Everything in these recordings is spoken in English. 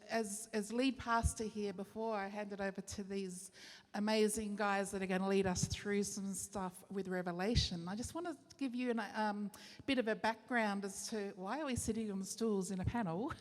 as lead pastor here, before I hand it over to these amazing guys that are going to lead us through some stuff with Revelation, I just want to give you a bit of a background as to why are we sitting on stools in a panel,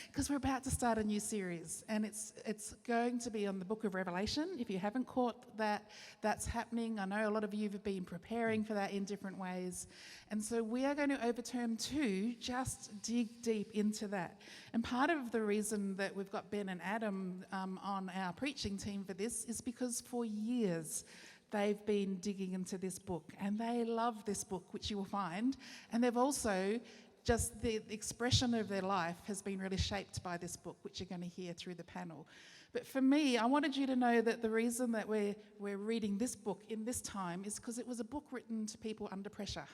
because we're about to start a new series, and it's going to be on the book of Revelation. If you haven't caught that, that's happening. I know a lot of you have been preparing for that in different ways, and so we are going to over term 2, just dig deep into that. And part of the reason that we've got Ben and Adam on our preaching team for this is because for years they've been digging into this book, and they love this book, which you will find, and they've also just the expression of their life has been really shaped by this book, which you're going to hear through the panel. But for me, I wanted you to know that the reason that we're reading this book in this time is because it was a book written to people under pressure.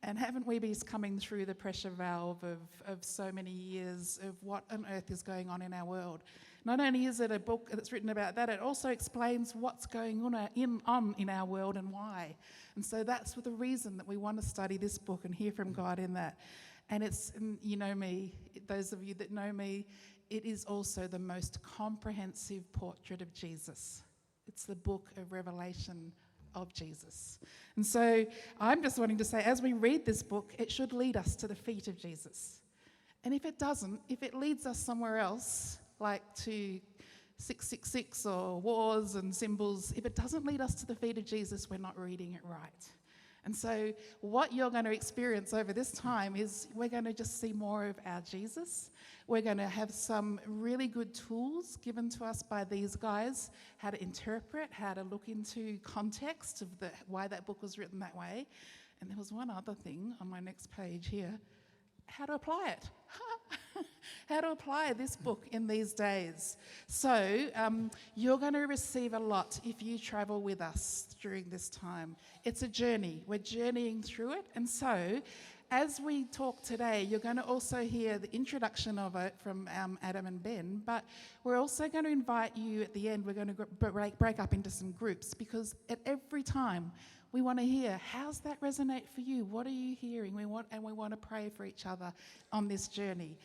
And haven't we been coming through the pressure valve of so many years of what on earth is going on in our world? Not only is it a book that's written about that, it also explains what's going on in our world and why. And so that's the reason that we want to study this book and hear from God in that. And it's, you know me, those of you that know me, it is also the most comprehensive portrait of Jesus. It's the book of Revelation of Jesus. And so I'm just wanting to say, as we read this book, it should lead us to the feet of Jesus. And if it doesn't, if it leads us somewhere else, like to 666 or wars and symbols, if it doesn't lead us to the feet of Jesus, we're not reading it right. And so what you're going to experience over this time is we're going to just see more of our Jesus. We're going to have some really good tools given to us by these guys, how to interpret, how to look into context of why that book was written that way. And there was one other thing on my next page here, how to apply it. How to apply this book in these days. So you're going to receive a lot if you travel with us during this time. It's a journey. We're journeying through it. And so as we talk today, you're going to also hear the introduction of it from Adam and Ben, but we're also going to invite you at the end, we're going to break up into some groups, because at every time we want to hear, how's that resonate for you? What are you hearing? We want to pray for each other on this journey.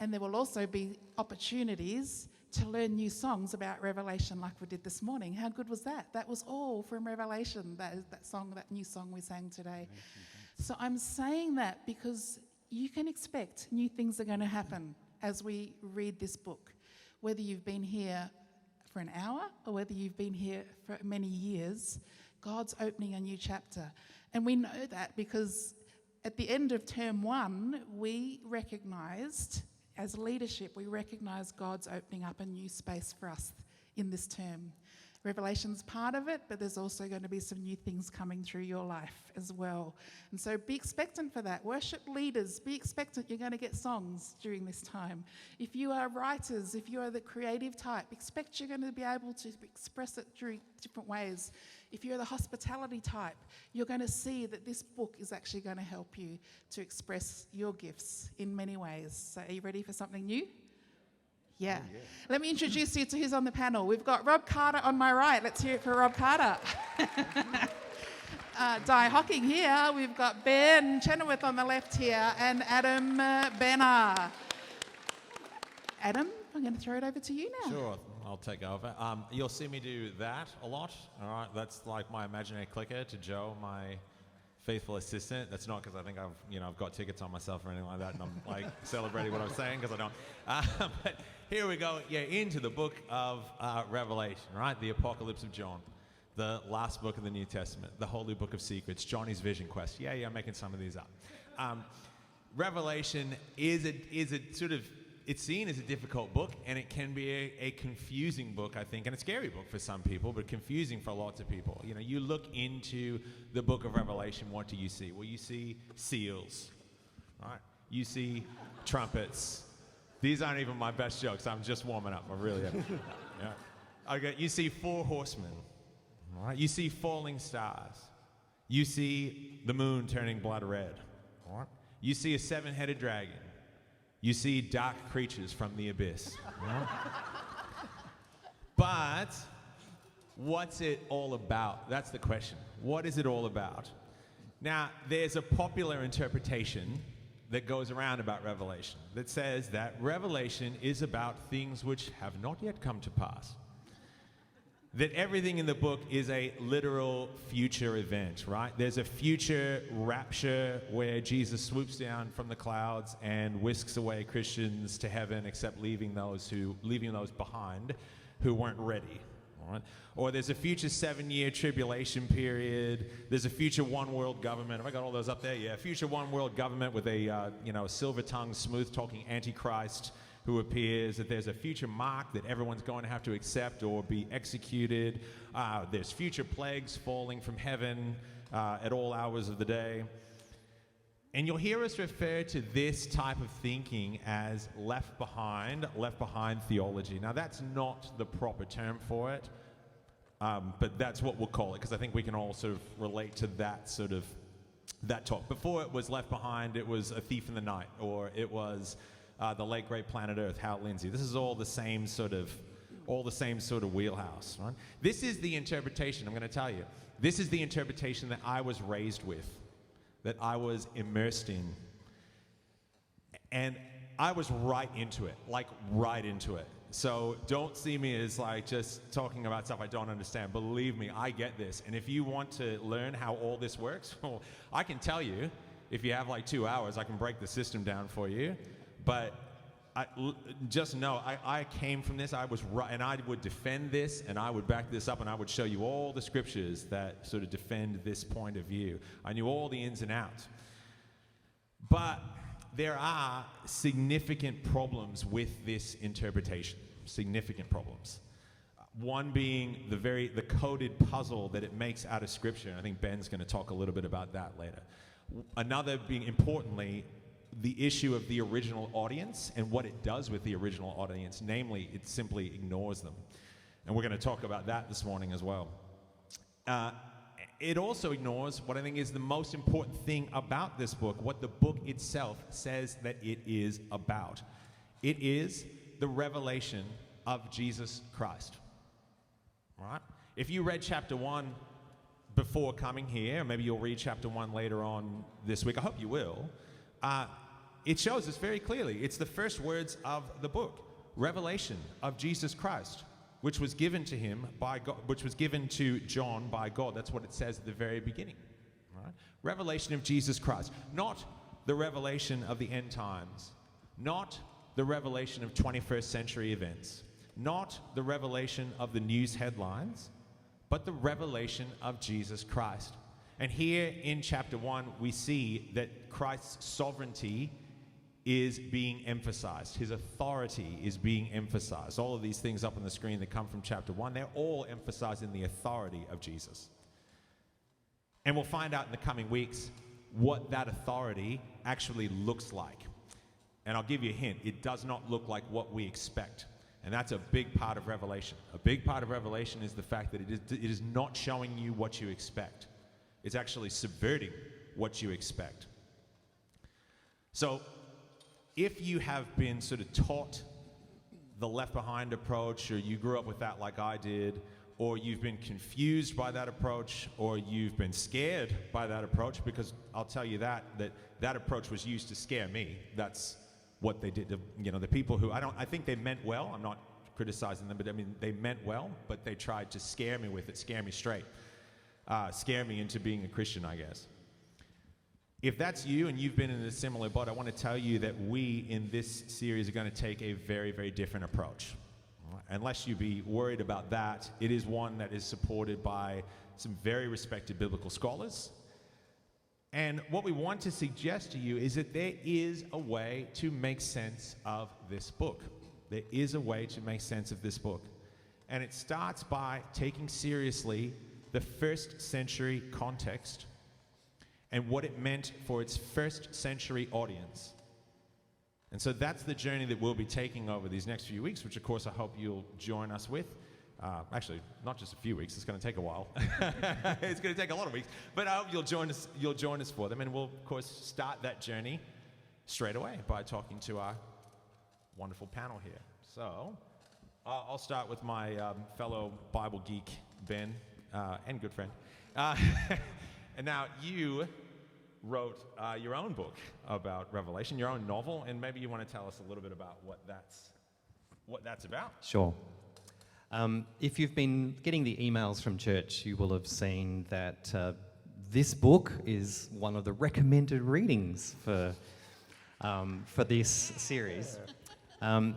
And there will also be opportunities to learn new songs about Revelation like we did this morning. How good was that? That was all from Revelation, that new song we sang today. So I'm saying that because you can expect new things are going to happen as we read this book. Whether you've been here for an hour or whether you've been here for many years, God's opening a new chapter. And we know that because at the end of term 1, we recognised, as leadership, we recognise God's opening up a new space for us in this term. Revelation's part of it, but there's also going to be some new things coming through your life as well. And so be expectant for that. Worship leaders, be expectant you're going to get songs during this time. If you are writers, if you are the creative type, expect you're going to be able to express it through different ways. If you're the hospitality type, you're going to see that this book is actually going to help you to express your gifts in many ways. So are you ready for something new? Yeah. Oh, yeah. Let me introduce you to who's on the panel. We've got Rob Carter on my right. Let's hear it for Rob Carter. Di Hocking here. We've got Ben Chenoweth on the left here and Adam Benner. Adam, I'm going to throw it over to you now. Sure, I'll take over. You'll see me do that a lot. All right, that's like my imaginary clicker to Joe, my faithful assistant. That's not because I think I've got tickets on myself or anything like that, and I'm like celebrating what I'm saying, because I don't. But here we go. Yeah, into the book of Revelation, right? The Apocalypse of John, the last book of the New Testament, the holy book of secrets, Johnny's vision quest. Yeah, I'm making some of these up. Revelation is a sort of, it's seen as a difficult book, and it can be a confusing book, I think, and a scary book for some people, but confusing for lots of people. You know, you look into the book of Revelation, what do you see? Well, you see seals, right? You see trumpets. These aren't even my best jokes. I'm just warming up. I really am. Yeah. Okay, you see 4 horsemen, right? You see falling stars. You see the moon turning blood red, right? You see a 7-headed dragon. You see dark creatures from the abyss. Right? But what's it all about? That's the question. What is it all about? Now, there's a popular interpretation that goes around about Revelation that says that Revelation is about things which have not yet come to pass. That everything in the book is a literal future event, right? There's a future rapture where Jesus swoops down from the clouds and whisks away Christians to heaven, except leaving those behind who weren't ready. All right? Or there's a future 7-year tribulation period. There's a future one world government. Have I got all those up there? Yeah, future one world government with a silver-tongued, smooth-talking antichrist who appears. That there's a future mark that everyone's going to have to accept or be executed. There's future plagues falling from heaven at all hours of the day. And you'll hear us refer to this type of thinking as left behind theology. Now, that's not the proper term for it, but that's what we'll call it, because I think we can all sort of relate to that talk. Before it was left behind, it was A Thief in the Night, or it was the late great Planet Earth, Hal Lindsey. This is all the same sort of wheelhouse, right? This is the interpretation, I'm going to tell you. This is the interpretation that I was raised with, that I was immersed in. And I was right into it. So don't see me as like just talking about stuff I don't understand. Believe me, I get this. And if you want to learn how all this works, well, I can tell you. If you have like 2 hours, I can break the system down for you. But just know, I came from this. I was right, and I would defend this, and I would back this up, and I would show you all the scriptures that sort of defend this point of view. I knew all the ins and outs. But there are significant problems with this interpretation. Significant problems. One being the coded puzzle that it makes out of Scripture. And I think Ben's going to talk a little bit about that later. Another being, importantly, the issue of the original audience and what it does with the original audience. Namely, it simply ignores them. And we're going to talk about that this morning as well. It also ignores what I think is the most important thing about this book, what the book itself says that it is about. It is the revelation of Jesus Christ. All right? If you read chapter 1 before coming here, maybe you'll read chapter 1 later on this week, I hope you will, it shows us very clearly. It's the first words of the book, revelation of Jesus Christ, which was given to him by God, which was given to John by God. That's what it says at the very beginning. Right? Revelation of Jesus Christ. Not the revelation of the end times. Not the revelation of 21st century events. Not the revelation of the news headlines, but the revelation of Jesus Christ. And here in chapter 1, we see that Christ's sovereignty is being emphasized. His authority is being emphasized. All of these things up on the screen that come from chapter 1, they're all emphasizing the authority of Jesus. And we'll find out in the coming weeks what that authority actually looks like. And I'll give you a hint. It does not look like what we expect. And that's a big part of Revelation. A big part of Revelation is the fact that it is not showing you what you expect. It's actually subverting what you expect. So, if you have been sort of taught the left behind approach, or you grew up with that like I did, or you've been confused by that approach, or you've been scared by that approach, because I'll tell you that approach was used to scare me. That's what they did. The people who, I think they meant well. I'm not criticizing them, but I mean, they meant well, but they tried to scare me with it, scare me straight. Scare me into being a Christian, I guess. If that's you and you've been in a similar boat, I want to tell you that we in this series are going to take a very, very different approach. Unless you be worried about that, it is one that is supported by some very respected biblical scholars. And what we want to suggest to you is that there is a way to make sense of this book. There is a way to make sense of this book. And it starts by taking seriously the first century context and what it meant for its first century audience. And so that's the journey that we'll be taking over these next few weeks, which of course I hope you'll join us with. Actually, not just a few weeks, it's going to take a while. It's going to take a lot of weeks, but I hope you'll join us for them. And we'll of course start that journey straight away by talking to our wonderful panel here. So I'll start with my fellow Bible geek, Ben, and good friend. And now you wrote your own book about Revelation, your own novel, and maybe you want to tell us a little bit about what that's about. Sure. If you've been getting the emails from church, you will have seen that this book is one of the recommended readings for this series.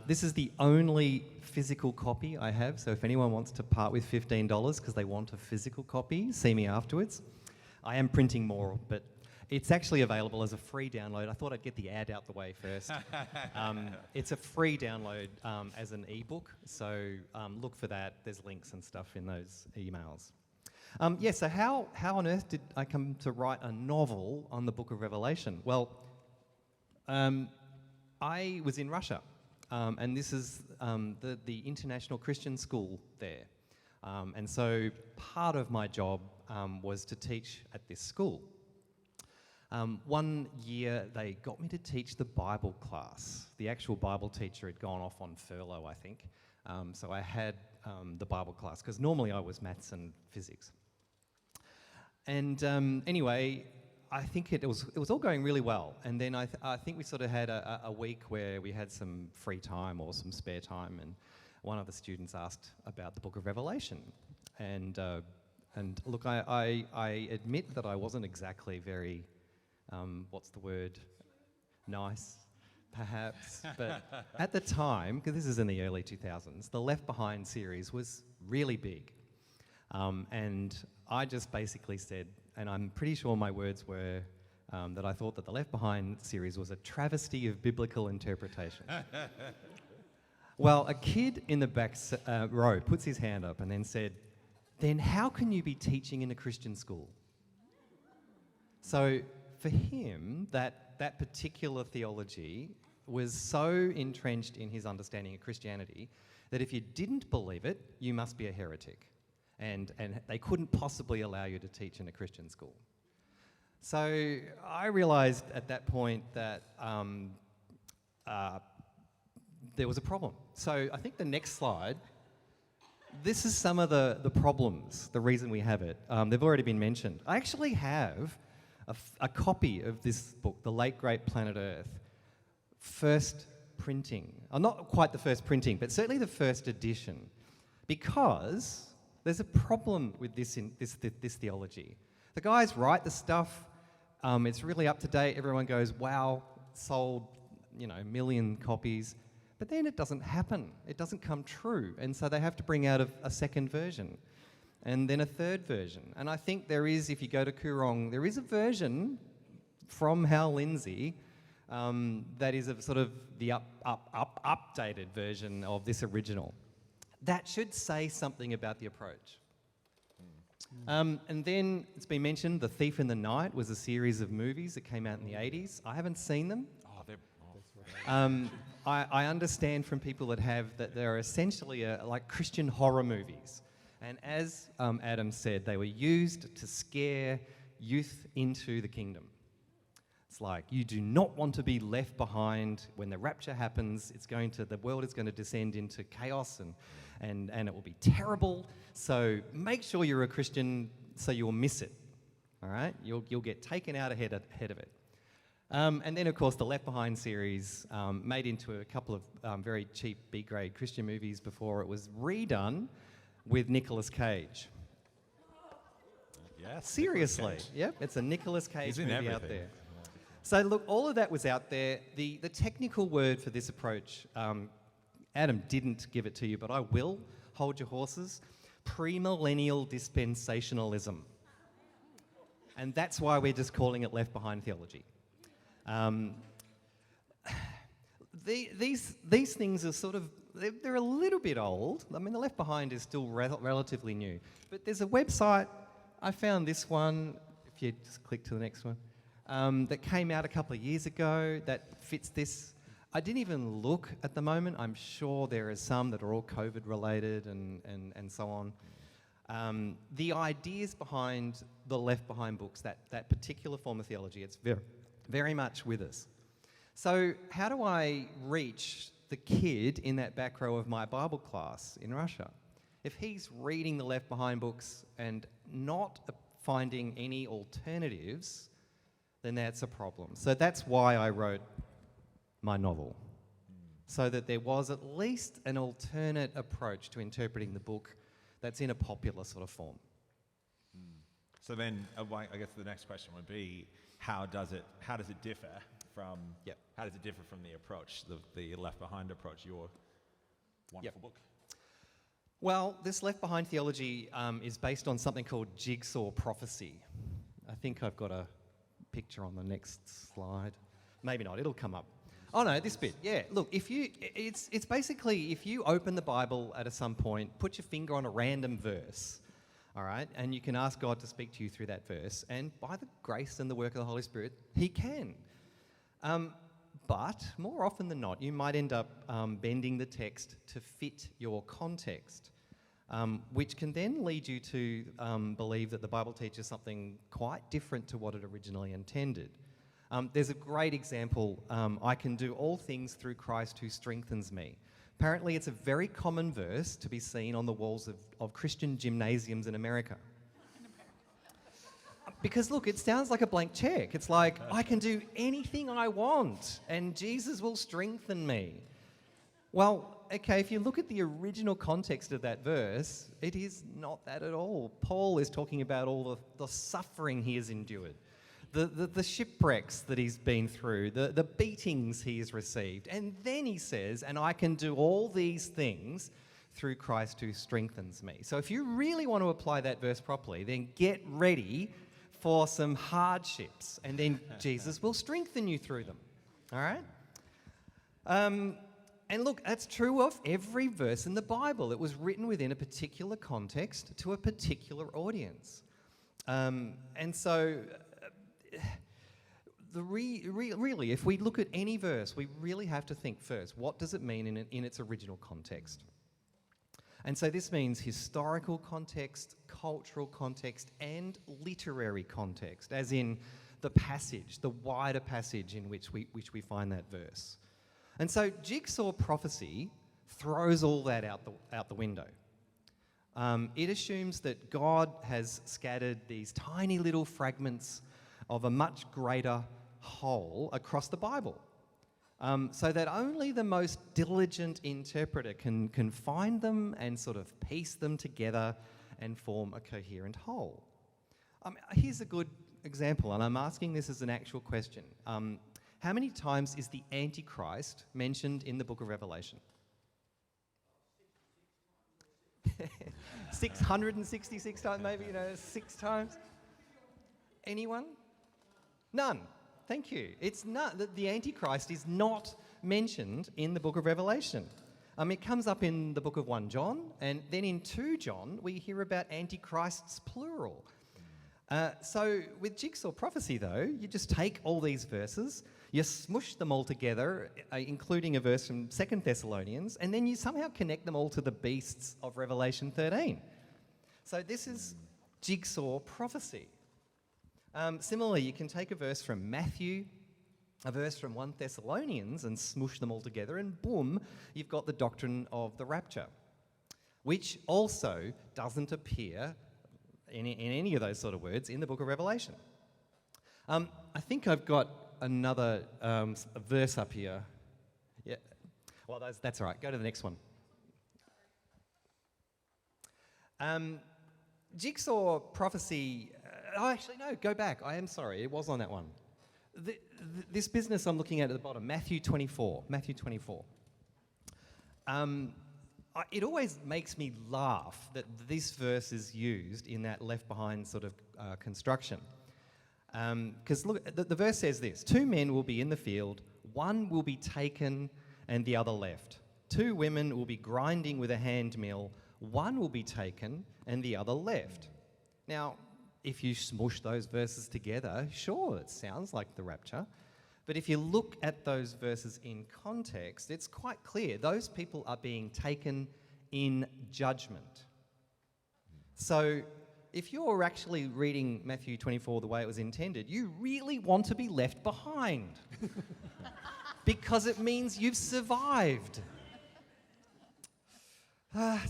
This is the only physical copy I have, so if anyone wants to part with $15 because they want a physical copy, see me afterwards. I am printing more, but it's actually available as a free download. I thought I'd get the ad out the way first. It's a free download as an ebook, so look for that. There's links and stuff in those emails. So how on earth did I come to write a novel on the book of Revelation? Well, I was in Russia, and this is the International Christian School there. And so part of my job was to teach at this school. One year they got me to teach the Bible class. The actual Bible teacher had gone off on furlough, I think. So I had the Bible class, because normally I was maths and physics. And anyway, I think it was all going really well. And then I think we sort of had a week where we had some free time or some spare time, and one of the students asked about the book of Revelation. And look, I admit that I wasn't exactly very, nice, perhaps. But at the time, because this is in the early 2000s, the Left Behind series was really big. And I just basically said, and I'm pretty sure my words were that I thought that the Left Behind series was a travesty of biblical interpretation. Well, a kid in the back row puts his hand up and then said, then how can you be teaching in a Christian school? So for him, that particular theology was so entrenched in his understanding of Christianity that if you didn't believe it, you must be a heretic. And they couldn't possibly allow you to teach in a Christian school. So I realized at that point that there was a problem. So I think the next slide, this is some of the problems, the reason we have it. They've already been mentioned. I actually have a copy of this book, The Late Great Planet Earth, first printing. Not quite the first printing, but certainly the first edition, because there's a problem with this theology. The guys write the stuff, it's really up to date, everyone goes, wow, sold, a million copies, but then it doesn't happen, it doesn't come true, and so they have to bring out a second version, and then a third version. And I think there is, if you go to Kurong, there is a version from Hal Lindsey that is a sort of the updated version of this original. That should say something about the approach. And then it's been mentioned, The Thief in the Night was a series of movies that came out in the 80s. I haven't seen them. I understand from people that have that they're essentially like Christian horror movies. And as Adam said, they were used to scare youth into the kingdom. It's like, you do not want to be left behind. When the rapture happens, the world is going to descend into chaos and it will be terrible. So make sure you're a Christian so you'll miss it. All right? You'll get taken out ahead of it. And then, of course, the Left Behind series made into a couple of very cheap B-grade Christian movies before it was redone with Nicolas Cage. Yes. Seriously. Yep, it's a Nicolas Cage movie everything. out there. So look, all of that was out there. The technical word for this approach, Adam didn't give it to you, but I will. Hold your horses. Premillennial dispensationalism. And that's why we're just calling it Left Behind theology. These things are sort of, they're a little bit old. I mean, the Left Behind is still relatively new. But there's a website, I found this one, if you just click to the next one, that came out a couple of years ago that fits this. I didn't even look at the moment. I'm sure there are some that are all COVID related and so on. The ideas behind the Left Behind books, that particular form of theology, it's very, very much with us. So how do I reach the kid in that back row of my Bible class in Russia? If he's reading the Left Behind books and not finding any alternatives, then that's a problem. So that's why I wrote my novel, so that there was at least an alternate approach to interpreting the book that's in a popular sort of form. So then, I guess the next question would be, how does it differ from the approach, the Left Behind approach, your wonderful book? Well, this Left Behind theology is based on something called jigsaw prophecy. I think I've got a picture on the next slide. Maybe not, it'll come up. Oh no, this bit, yeah. Look, it's basically if you open the Bible at some point, put your finger on a random verse, all right, and you can ask God to speak to you through that verse, and by the grace and the work of the Holy Spirit, He can. But more often than not, you might end up bending the text to fit your context, which can then lead you to believe that the Bible teaches something quite different to what it originally intended. There's a great example, I can do all things through Christ who strengthens me. Apparently it's a very common verse to be seen on the walls of Christian gymnasiums in America. Because look, it sounds like a blank check. It's like, I can do anything I want and Jesus will strengthen me. Well, okay, if you look at the original context of that verse, it is not that at all. Paul is talking about all the suffering he has endured, the shipwrecks that he's been through, the beatings he has received. And then he says, and I can do all these things through Christ who strengthens me. So if you really want to apply that verse properly, then get ready for some hardships, and then Jesus will strengthen you through them. All right? And look, that's true of every verse in the Bible. It was written within a particular context to a particular audience. And so, really, if we look at any verse, we really have to think first, what does it mean in its original context? And so this means historical context, cultural context, and literary context, as in the passage, the wider passage in which we find that verse. And so jigsaw prophecy throws all that out the window. It assumes that God has scattered these tiny little fragments of a much greater whole across the Bible, so that only the most diligent interpreter can find them and sort of piece them together and form a coherent whole. Here's a good example, and I'm asking this as an actual question. How many times is the Antichrist mentioned in the book of Revelation? 666 times, maybe, 6 times? Anyone? None. Thank you. It's not that the Antichrist is not mentioned in the book of Revelation. It comes up in the book of 1 John, and then in 2 John, we hear about Antichrists plural. So with jigsaw prophecy, though, you just take all these verses, you smush them all together, including a verse from 2 Thessalonians, and then you somehow connect them all to the beasts of Revelation 13. So this is jigsaw prophecy. Similarly, you can take a verse from Matthew, a verse from 1 Thessalonians, and smush them all together, and boom, you've got the doctrine of the rapture, which also doesn't appear in any of those sort of words in the book of Revelation. I think I've got another verse up here. Yeah, well, that's all right. Go to the next one. Jigsaw prophecy... Oh, actually, no, go back. I am sorry. It was on that one. This business I'm looking at the bottom, Matthew 24. Matthew 24. It always makes me laugh that this verse is used in that Left Behind sort of construction. Because look, the verse says this: 2 men will be in the field, one will be taken and the other left. 2 women will be grinding with a hand mill, one will be taken and the other left. Now, if you smush those verses together, sure, it sounds like the rapture. But if you look at those verses in context, it's quite clear those people are being taken in judgment. So if you're actually reading Matthew 24 the way it was intended, you really want to be left behind because it means you've survived.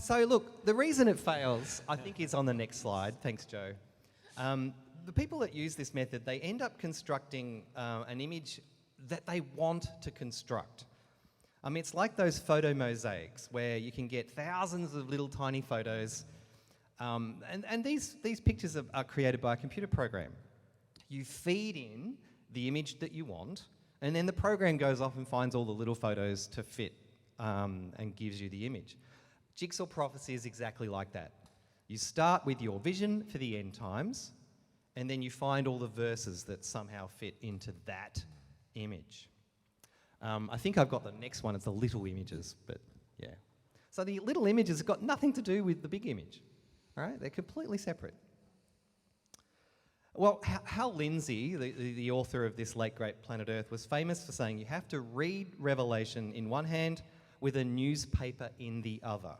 So look, the reason it fails, I think, is on the next slide. Thanks, Joe. the people that use this method, they end up constructing an image that they want to construct. It's like those photo mosaics where you can get thousands of little tiny photos, and these pictures are created by a computer program. You feed in the image that you want, and then the program goes off and finds all the little photos to fit and gives you the image. Jigsaw prophecy is exactly like that. You start with your vision for the end times, and then you find all the verses that somehow fit into that image. I think I've got the next one. It's the little images, but yeah. So the little images have got nothing to do with the big image. All right? They're completely separate. Well, Hal Lindsey, the author of this late great Planet Earth, was famous for saying you have to read Revelation in one hand with a newspaper in the other,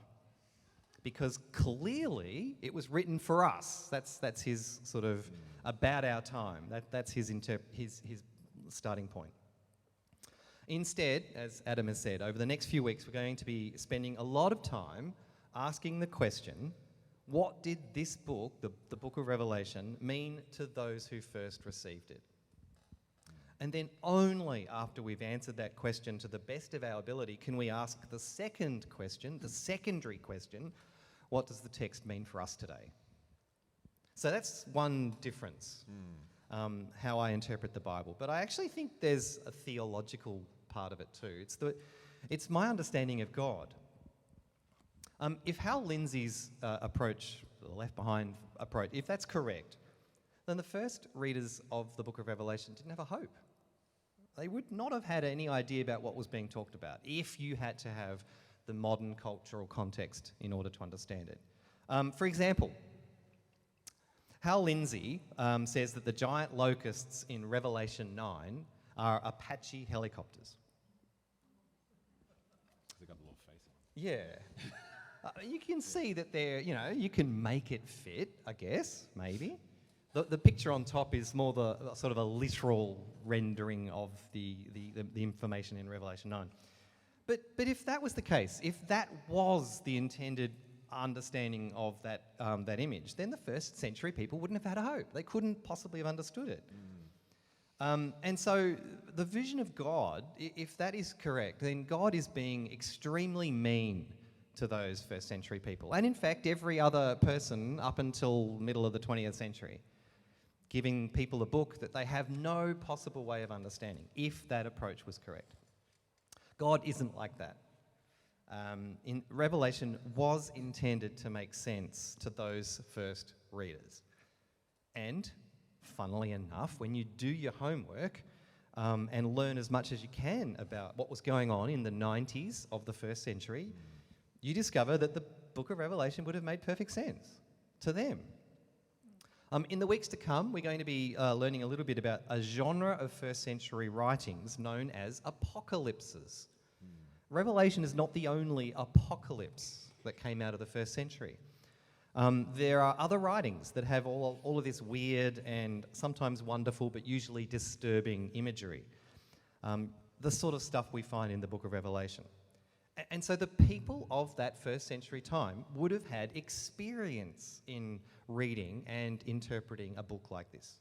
because clearly it was written for us. That's his sort of about our time. That's his starting point. Instead, as Adam has said, over the next few weeks we're going to be spending a lot of time asking the question, what did this book, the book of Revelation, mean to those who first received it? And then only after we've answered that question to the best of our ability can we ask the second question, the secondary question, what does the text mean for us today? So that's one difference, how I interpret the Bible. But I actually think there's a theological part of it too. It's my understanding of God. If Hal Lindsey's approach, the Left Behind approach, if that's correct, then the first readers of the book of Revelation didn't have a hope. They would not have had any idea about what was being talked about if you had to have the modern cultural context in order to understand it. For example, Hal Lindsey says that the giant locusts in Revelation 9 are Apache helicopters. They got a little face on. Yeah. You can see that they're, you can make it fit, I guess, maybe. The picture on top is more the sort of a literal rendering of the information in Revelation 9. But if that was the case, if that was the intended understanding of that image, then the first century people wouldn't have had a hope. They couldn't possibly have understood it. And so the vision of God, if that is correct, then God is being extremely mean to those first century people. And in fact, every other person up until middle of the 20th century, giving people a book that they have no possible way of understanding, if that approach was correct. God isn't like that. In Revelation was intended to make sense to those first readers. And, funnily enough, when you do your homework and learn as much as you can about what was going on in the 90s of the first century, you discover that the book of Revelation would have made perfect sense to them. In the weeks to come, we're going to be learning a little bit about a genre of first century writings known as apocalypses. Revelation is not the only apocalypse that came out of the first century. There are other writings that have all of this weird and sometimes wonderful but usually disturbing imagery. The sort of stuff we find in the book of Revelation. And so the people of that first century time would have had experience in reading and interpreting a book like this.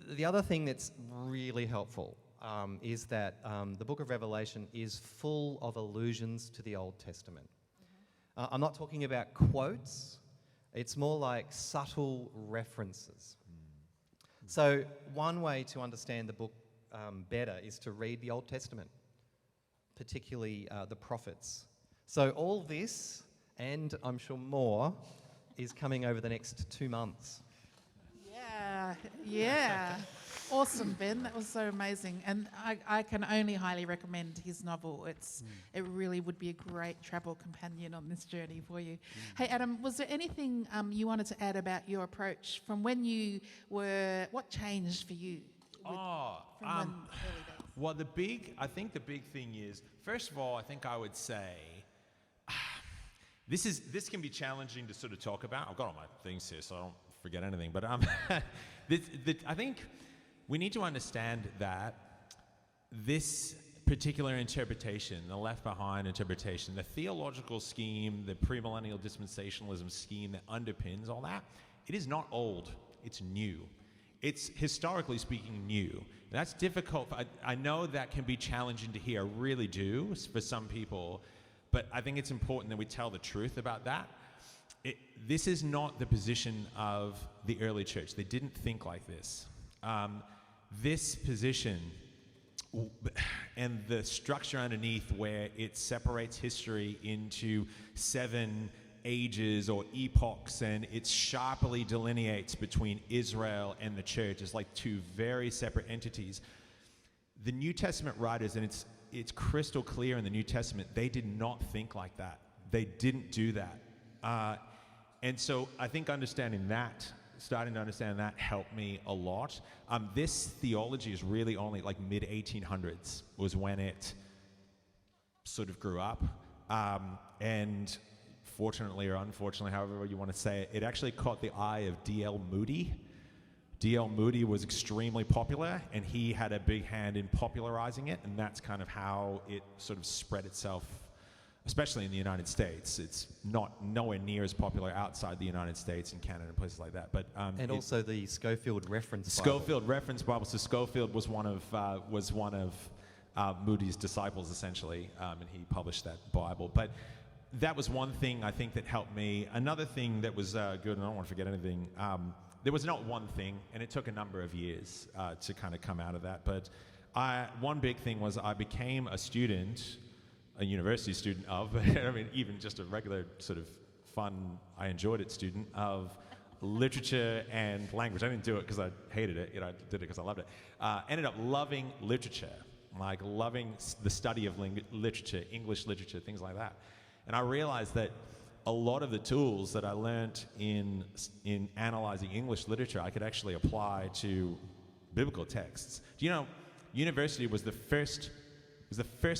The other thing that's really helpful is that the book of Revelation is full of allusions to the Old Testament. I'm not talking about quotes, it's more like subtle references. So one way to understand the book better is to read the Old Testament, particularly the prophets. So all this, and I'm sure more, is coming over the next 2 months. Yeah. Awesome, Ben. That was so amazing. And I can only highly recommend his novel. It really would be a great travel companion on this journey for you. Hey, Adam, was there anything you wanted to add about your approach from when you were, what changed for you? Early days? Well, I think the big thing is, first of all, I think I would say, this can be challenging to sort of talk about. I've got all my things here, so I don't forget anything. But I think we need to understand that this particular interpretation, the Left Behind interpretation, the theological scheme, the premillennial dispensationalism scheme that underpins all that, it is not old. It's new. It's, historically speaking, new. That's difficult. I know that can be challenging to hear. I really do for some people. But I think it's important that we tell the truth about that. This is not the position of the early church. They didn't think like this. This position and the structure underneath, where it separates history into 7 ages or epochs, and it sharply delineates between Israel and the church as like 2 very separate entities. The New Testament writers, and it's crystal clear in the New Testament, they did not think like that. They didn't do that. And so I think starting to understand that helped me a lot. This theology is really only like mid-1800s was when it sort of grew up. And fortunately or unfortunately, however you want to say it, it actually caught the eye of D.L. Moody. D.L. Moody was extremely popular, and he had a big hand in popularizing it, and that's kind of how it sort of spread itself, especially in the United States. It's nowhere near as popular outside the United States and Canada and places like that. But and also the Schofield Reference Bible. Schofield Reference Bible. So Schofield was one of Moody's disciples, essentially, and he published that Bible. But that was one thing I think that helped me. Another thing that was good, and I don't want to forget anything, there was not one thing, and it took a number of years to kind of come out of that. But one big thing was I became a university student of, I mean, even just a regular sort of fun, I enjoyed it student of literature and language. I didn't do it because I hated it, I did it because I loved it. Ended up loving literature, like loving the study of literature, English literature, things like that. And I realized that a lot of the tools that I learned in analyzing English literature, I could actually apply to biblical texts. Do you know, university was the first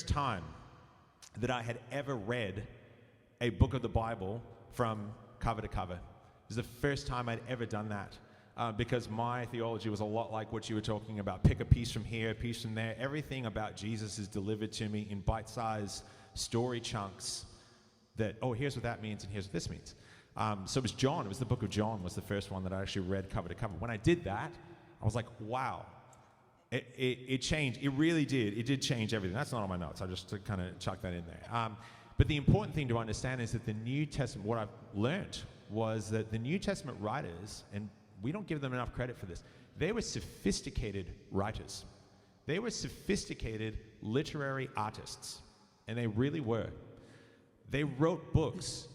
time that I had ever read a book of the Bible from cover to cover. It was the first time I'd ever done that, because my theology was a lot like what you were talking about. Pick a piece from here, a piece from there. Everything about Jesus is delivered to me in bite-sized story chunks that, oh, here's what that means and here's what this means. So it was the book of John was the first one that I actually read cover to cover. When I did that, I was like, wow. It changed. It really did. It did change everything. That's not on my notes. I just kind of chucked that in there. But the important thing to understand is that the New Testament, what I've learned was that the New Testament writers, and we don't give them enough credit for this, they were sophisticated writers. They were sophisticated literary artists, and they really were. They wrote books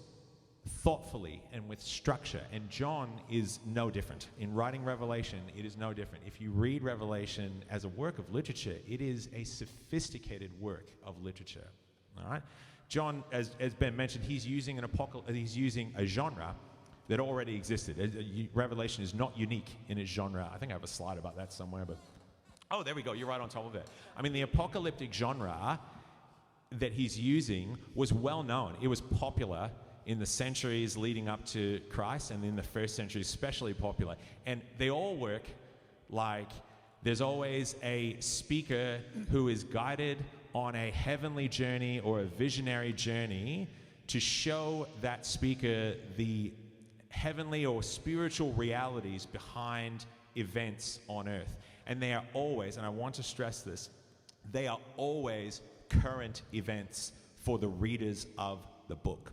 thoughtfully and with structure, and John is no different. In writing Revelation, it is no different. If you read Revelation as a work of literature, it is a sophisticated work of literature. All right, John, as Ben mentioned, he's using a genre that already existed. Revelation is not unique in its genre. I think I have a slide about that somewhere, but oh, there we go. You're right on top of it. I mean, the apocalyptic genre that he's using was well known. It was popular in the centuries leading up to Christ, and in the first century especially popular. And they all work like there's always a speaker who is guided on a heavenly journey or a visionary journey to show that speaker the heavenly or spiritual realities behind events on earth. And they are always, and I want to stress this, they are always current events for the readers of the book.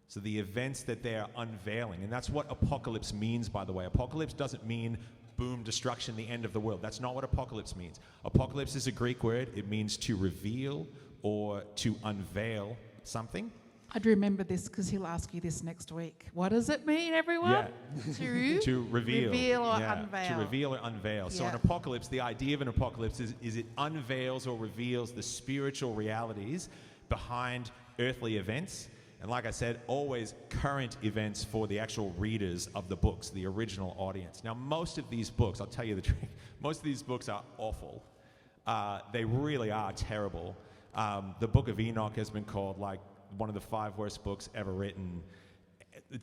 So the events that they're unveiling, and that's what apocalypse means, by the way. Apocalypse doesn't mean boom, destruction, the end of the world. That's not what apocalypse means. Apocalypse is a Greek word. It means to reveal or to unveil something. I'd remember this because he'll ask you this next week. What does it mean, everyone? Yeah. To reveal. Reveal or unveil. To reveal or unveil. Yeah. So an apocalypse, the idea of an apocalypse is it unveils or reveals the spiritual realities behind earthly events. And like I said, always current events for the actual readers of the books, the original audience. Now, most of these books, I'll tell you the truth, most of these books are awful. They really are terrible. The Book of Enoch has been called like one of the 5 worst books ever written.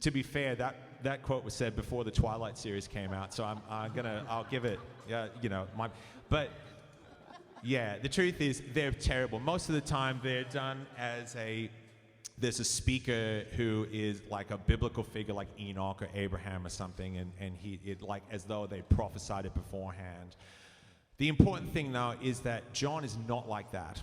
To be fair, that quote was said before the Twilight series came out, so I'll give it, but yeah, the truth is they're terrible. Most of the time they're done as a there's a speaker who is like a biblical figure like Enoch or Abraham or something, and it like as though they prophesied it beforehand. The important thing now is that John is not like that.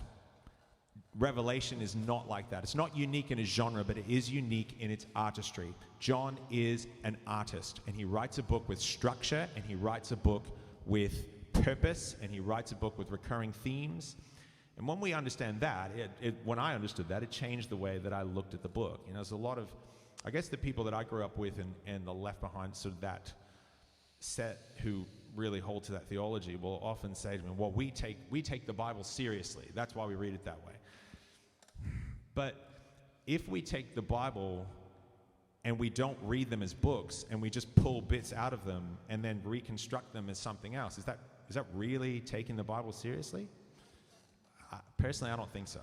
Revelation is not like that. It's not unique in its genre, but it is unique in its artistry. John is an artist, and he writes a book with structure, and he writes a book with purpose, and he writes a book with recurring themes. And when we understand that, when I understood that, it changed the way that I looked at the book. You know, there's a lot of, I guess the people that I grew up with and the left behind sort of that set who really hold to that theology will often say to me, well, we take the Bible seriously. That's why we read it that way. But if we take the Bible and we don't read them as books and we just pull bits out of them and then reconstruct them as something else, is that really taking the Bible seriously? Personally, I don't think so.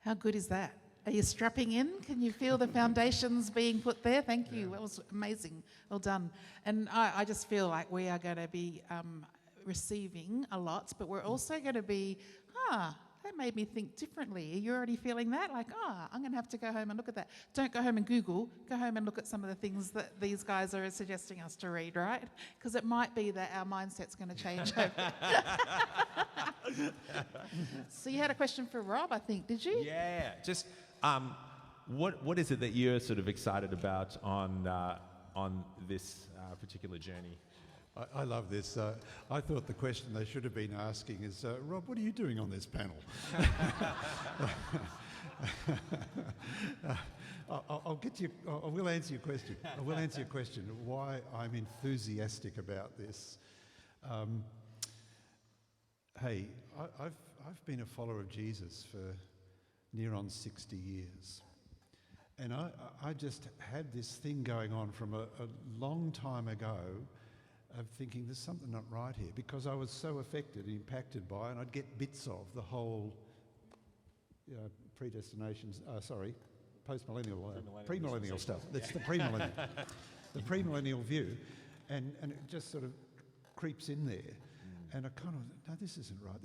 How good is that? Are you strapping in? Can you feel the foundations being put there? Thank you. That was amazing. Well done. And I just feel like we are going to be receiving a lot, but we're also going to be, that made me think differently. Are you already feeling that? Like, I'm going to have to go home and look at that. Don't go home and Google. Go home and look at some of the things that these guys are suggesting us to read, right? Because it might be that our mindset's going to change over. So you had a question for Rob, I think, did you? Yeah. Just what is it that you're sort of excited about on this particular journey? I love this. I thought the question they should have been asking is, Rob, what are you doing on this panel? I will answer your question. I will answer your question why I'm enthusiastic about this. Hey, I've been a follower of Jesus for near on 60 years. And I just had this thing going on from a long time ago of thinking there's something not right here, because I was so affected and impacted by, and I'd get bits of the whole premillennial stuff. That's the premillennial view, and it just sort of creeps in there. And I kind of, no, this isn't right.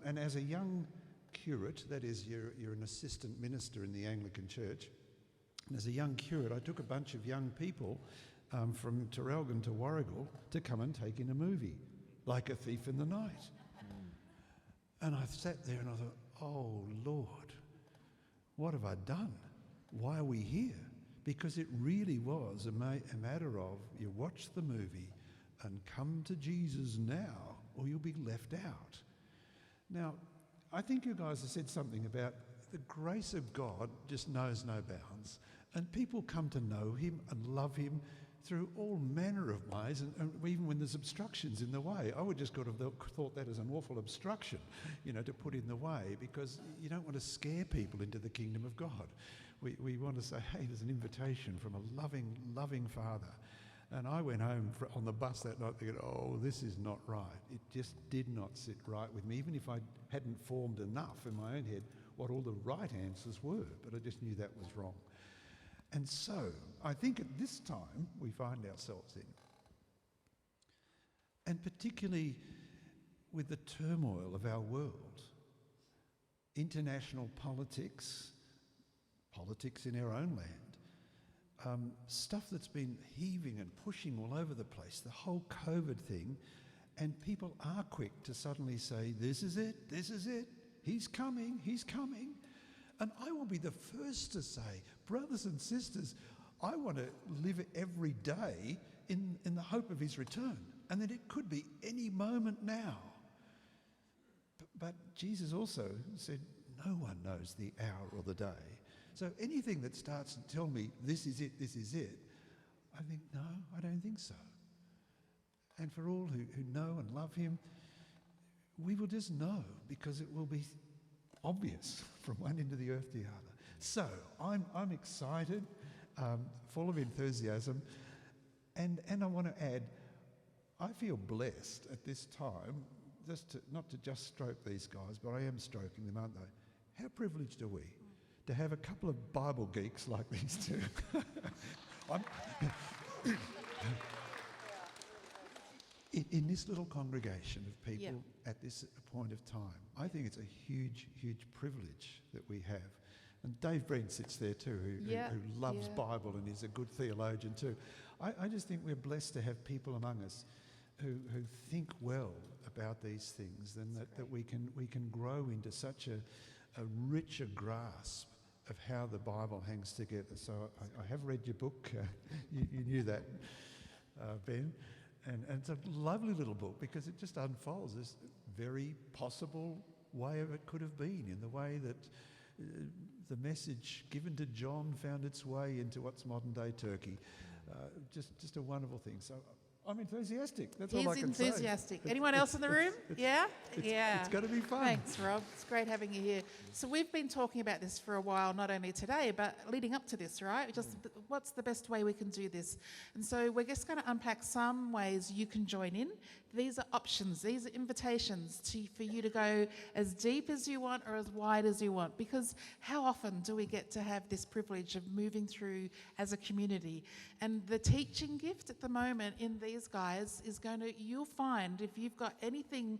And as a young curate, that is, you're an assistant minister in the Anglican Church, and as a young curate, I took a bunch of young people from Terrelgan to Warrigal to come and take in a movie, Like a Thief in the Night. And I sat there and I thought, oh Lord, what have I done? Why are we here? Because it really was a matter of you watch the movie and come to Jesus now or you'll be left out. Now, I think you guys have said something about the grace of God just knows no bounds, and people come to know him and love him through all manner of ways, and even when there's obstructions in the way. I would just have thought that as an awful obstruction, to put in the way, because you don't want to scare people into the kingdom of God. We want to say, hey, there's an invitation from a loving, loving Father. And I went home on the bus that night thinking, oh, this is not right. It just did not sit right with me, even if I hadn't formed enough in my own head what all the right answers were, but I just knew that was wrong. And so, I think at this time we find ourselves in, and particularly with the turmoil of our world, international politics in our own land, stuff that's been heaving and pushing all over the place, the whole COVID thing, and people are quick to suddenly say, this is it, he's coming. And I will be the first to say, brothers and sisters, I want to live every day in the hope of his return, and that it could be any moment now. But Jesus also said, no one knows the hour or the day. So anything that starts to tell me, this is it, I think, no, I don't think so. And for all who know and love him, we will just know, because it will be obvious from one end of the earth to the other. So I'm excited, full of enthusiasm, and I want to add, I feel blessed at this time, not to just stroke these guys, but I am stroking them, aren't they? How privileged are we to have a couple of Bible geeks like these two? in this little congregation of people Yeah. at this point of time, I think it's a huge, huge privilege that we have. And Dave Breen sits there too, who loves Bible and is a good theologian too. I just think we're blessed to have people among us who think well about these things, and that we can grow into such a richer grasp of how the Bible hangs together. So I have read your book. You knew that, Ben. And it's a lovely little book because it just unfolds this very possible way of it could have been, in the way that the message given to John found its way into what's modern day Turkey. Just a wonderful thing. So I'm enthusiastic. That's all I can say. He's enthusiastic. Anyone else in the room? Yeah? It's going to be fun. Thanks, Rob. It's great having you here. So we've been talking about this for a while, not only today, but leading up to this, right? Just what's the best way we can do this? And so we're just going to unpack some ways you can join in. These are options. These are invitations for you to go as deep as you want or as wide as you want. Because how often do we get to have this privilege of moving through as a community? And the teaching gift at the moment in these guys is you'll find if you've got anything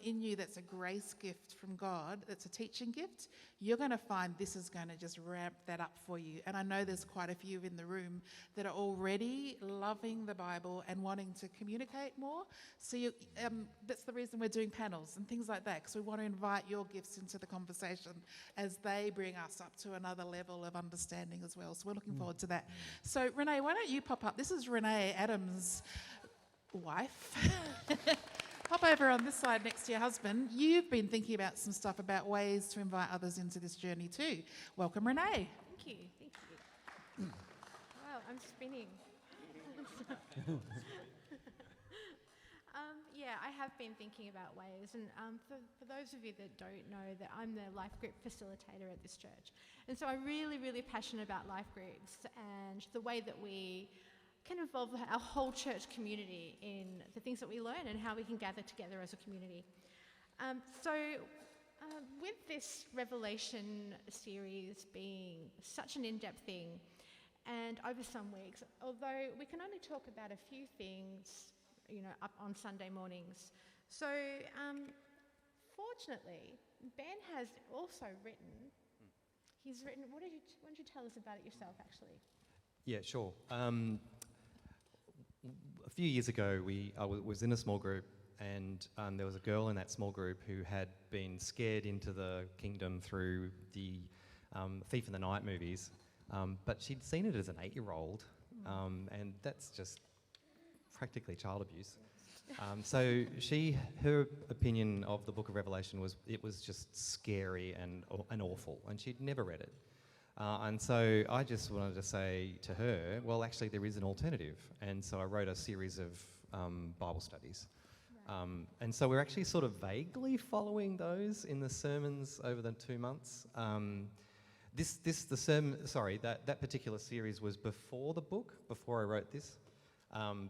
in you that's a grace gift from God, that's a teaching gift, you're going to find this is going to just ramp that up for you. And I know there's quite a few in the room that are already loving the Bible and wanting to communicate more. So that's the reason we're doing panels and things like that, because we want to invite your gifts into the conversation as they bring us up to another level of understanding as well. So we're looking forward to that. So Renee, why don't you pop up? This is Renee Adams' wife. Pop over on this side next to your husband. You've been thinking about some stuff about ways to invite others into this journey too. Welcome, Renee. Thank you. Wow, I'm spinning. Yeah, I have been thinking about ways, and for those of you that don't know, that I'm the life group facilitator at this church, and so I'm really, really passionate about life groups and the way that we can involve our whole church community in the things that we learn and how we can gather together as a community. With this Revelation series being such an in-depth thing, and over some weeks, although we can only talk about a few things, up on Sunday mornings. So, fortunately, Ben has also written. He's written. Why don't you tell us about it yourself, actually? Yeah, sure. A few years ago, I was in a small group, and there was a girl in that small group who had been scared into the kingdom through the Thief in the Night movies, but she'd seen it as an 8-year-old, and that's just practically child abuse. So her opinion of the Book of Revelation was it was just scary and awful, and she'd never read it. And so I just wanted to say to her, well, actually there is an alternative. And so I wrote a series of Bible studies. Right. And so we're actually sort of vaguely following those in the sermons over the 2 months. That particular series was before the book, before I wrote this.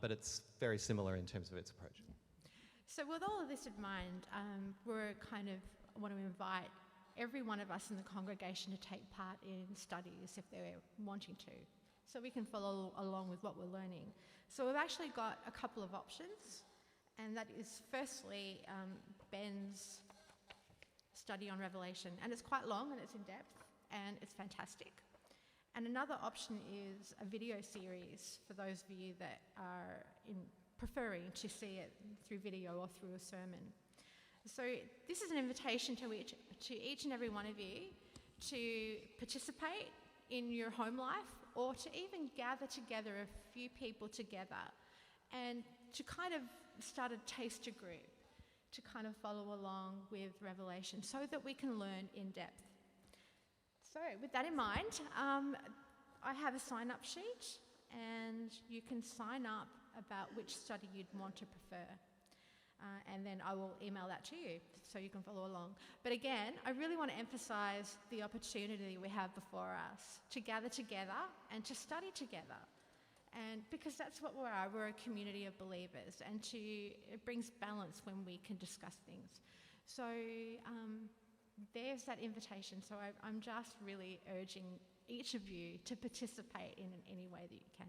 But it's very similar in terms of its approach. So with all of this in mind, we're kind of want to invite every one of us in the congregation to take part in studies if they're wanting to, so we can follow along with what we're learning. So we've actually got a couple of options, and that is firstly Ben's study on Revelation, and it's quite long and it's in depth and it's fantastic. And another option is a video series for those of you that are preferring to see it through video or through a sermon. So this is an invitation to each and every one of you to participate in your home life, or to even gather together a few people together and to kind of start a taster group to kind of follow along with Revelation so that we can learn in depth. So with that in mind, I have a sign-up sheet, and you can sign up about which study you'd want to prefer. And then I will email that to you so you can follow along. But again, I really want to emphasise the opportunity we have before us to gather together and to study together. And because that's what we are, we're a community of believers, and it brings balance when we can discuss things. So there's that invitation. So I'm just really urging each of you to participate in any way that you can.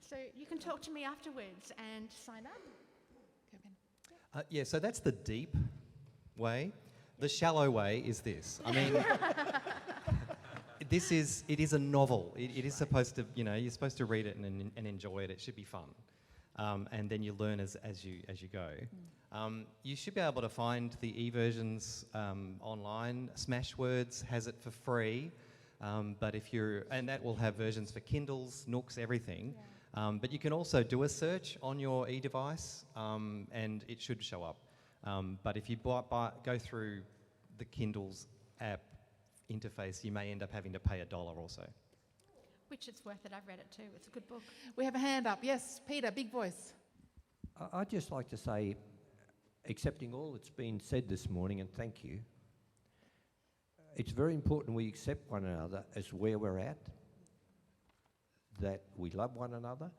So you can talk to me afterwards and sign up. Yeah, so that's the deep way. The shallow way is this. I mean, it is a novel. It is supposed to, you're supposed to read it and enjoy it. It should be fun. And then you learn as you go. You should be able to find the e-versions online. Smashwords has it for free. But and that will have versions for Kindles, Nooks, everything. Yeah. But you can also do a search on your e-device, and it should show up. But if you go through the Kindle's app interface, you may end up having to pay $1 or so. Which it's worth it. I've read it too. It's a good book. We have a hand up. Yes, Peter, big voice. I'd just like to say, accepting all that's been said this morning, and thank you, it's very important we accept one another as where we're at, that we love one another,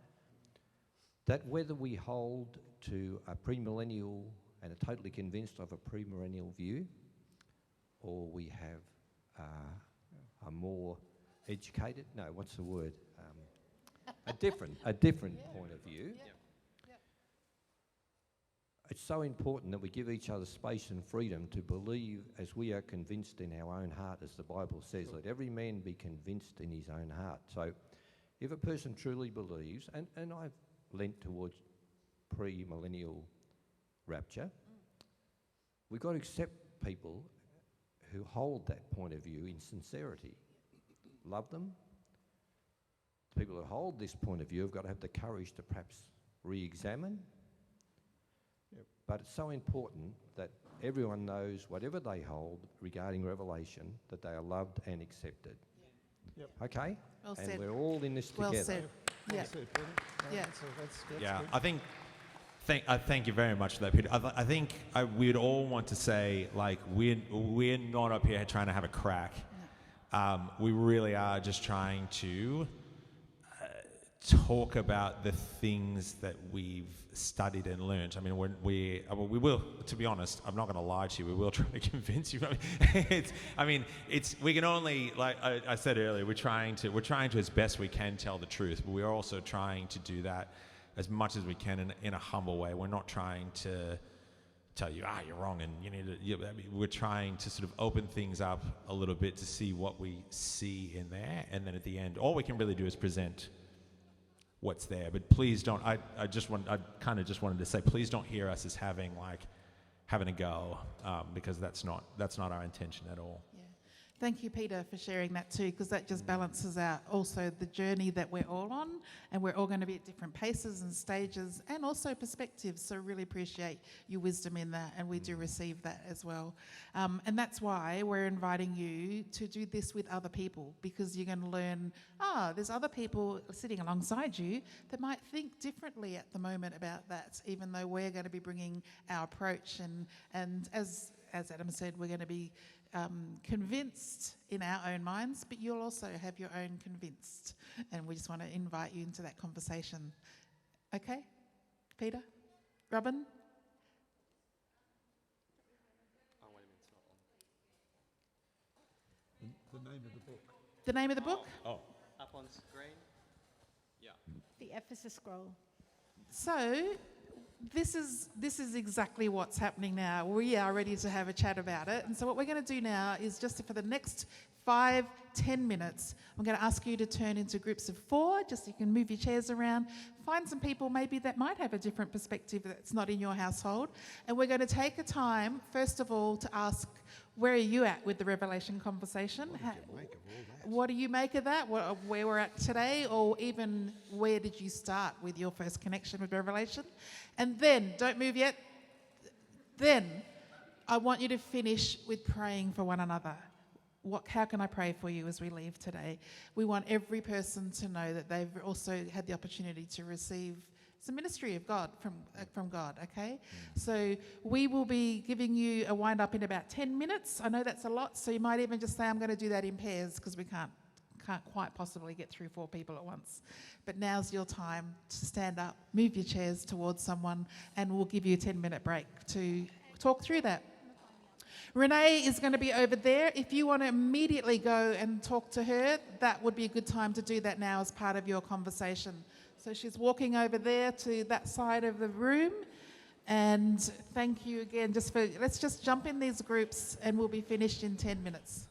that whether we hold to a premillennial and are totally convinced of a premillennial view, or we have a more educated, a different point of view. It's so important that we give each other space and freedom to believe as we are convinced in our own heart, as the Bible says, let every man be convinced in his own heart. So if a person truly believes, and I've lent towards pre-millennial rapture, we've got to accept people who hold that point of view in sincerity. Love them. People who hold this point of view have got to have the courage to perhaps re-examine. But it's so important that everyone knows whatever they hold regarding Revelation, that they are loved and accepted. Yep. Okay? Well and said. we're all in this Well together. said. Yeah. Yeah. That's Yeah, good. I think. Thank you very much for that, Peter. I think we'd all want to say, like, we're not up here trying to have a crack. No. We really are just trying to talk about the things that we've studied and learned. I mean, we will, to be honest, I'm not going to lie to you, we will try to convince you. We can only, like I said earlier, we're trying to as best we can tell the truth, but we're also trying to do that as much as we can in a humble way. We're not trying to tell you, you're wrong, and you need to. We're trying to sort of open things up a little bit to see what we see in there, and then at the end, all we can really do is present what's there. But please don't. I kind of just wanted to say, please don't hear us as having a go, because that's not our intention at all. Yeah. Thank you, Peter, for sharing that too, because that just balances out also the journey that we're all on, and we're all going to be at different paces and stages and also perspectives. So really appreciate your wisdom in that, and we do receive that as well. And that's why we're inviting you to do this with other people, because you're going to learn, there's other people sitting alongside you that might think differently at the moment about that, even though we're going to be bringing our approach. And as Adam said, we're going to be convinced in our own minds, but you'll also have your own convinced, and we just want to invite you into that conversation. Okay, Peter? Robin? The name of the book. The name of the book? Up on screen. Yeah. The Ephesus Scroll. So this is exactly what's happening now. We are ready to have a chat about it. And so what we're going to do now is just for the next 5-10 minutes, I'm going to ask you to turn into groups of 4, just so you can move your chairs around, find some people maybe that might have a different perspective that's not in your household. And we're going to take a time, first of all, to ask, where are you at with the Revelation conversation? What do you make of that? Where we're at today, or even where did you start with your first connection with Revelation? And then, don't move yet, then I want you to finish with praying for one another. How can I pray for you as we leave today? We want every person to know that they've also had the opportunity to receive some ministry of God from God, okay? So we will be giving you a wind up in about 10 minutes. I know that's a lot, so you might even just say, I'm going to do that in pairs, because we can't quite possibly get through 4 people at once. But now's your time to stand up, move your chairs towards someone, and we'll give you a 10-minute break to talk through that. Renee is going to be over there. If you want to immediately go and talk to her, that would be a good time to do that now as part of your conversation. So she's walking over there to that side of the room, And thank you again. Let's just jump in these groups and we'll be finished in 10 minutes.